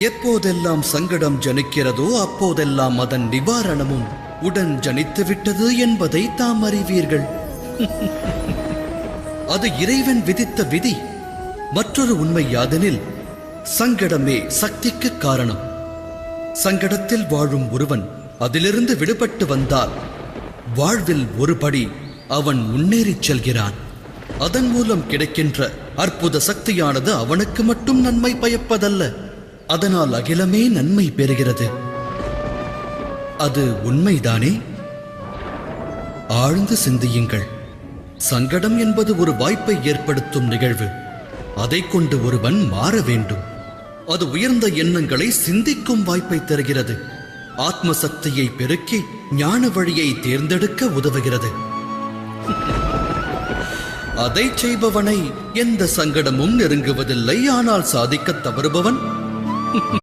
எப்போதெல்லாம் சங்கடம் ஜனிக்கிறதோ அப்போதெல்லாம் அதன் நிவாரணமும் உடன் ஜனித்துவிட்டது என்பதை தாம் அறிவீர்கள். அது இறைவன் விதித்த விதி. மற்றொரு உண்மை யாதெனில், சங்கடமே சக்திக்கு காரணம். சங்கடத்தில் வாழும் ஒருவன் அதிலிருந்து விடுபட்டு வந்தால் வாழ்வில் ஒருபடி அவன் முன்னேறிச் செல்கிறான். அதன் மூலம் கிடைக்கின்ற அற்புத சக்தியானது அவனுக்கு மட்டும் நன்மை பயப்பதல்ல, அதனால் அகிலமே நன்மை பெறுகிறது. அது உண்மைதானே? ஆழ்ந்து சிந்தியுங்கள். சங்கடம் என்பது ஒரு வாய்ப்பை ஏற்படுத்தும் நிகழ்வு. அதை கொண்டு ஒருவன் மாற வேண்டும். அது உயர்ந்த எண்ணங்களை சிந்திக்கும் வாய்ப்பை தருகிறது. ஆத்ம சக்தியை பெருக்கி ஞான வழியை தேர்ந்தெடுக்க உதவுகிறது. அதை செய்பவனை எந்த சங்கடமும் நெருங்குவதில்லை. ஆனால் சாதிக்க தவறுபவன்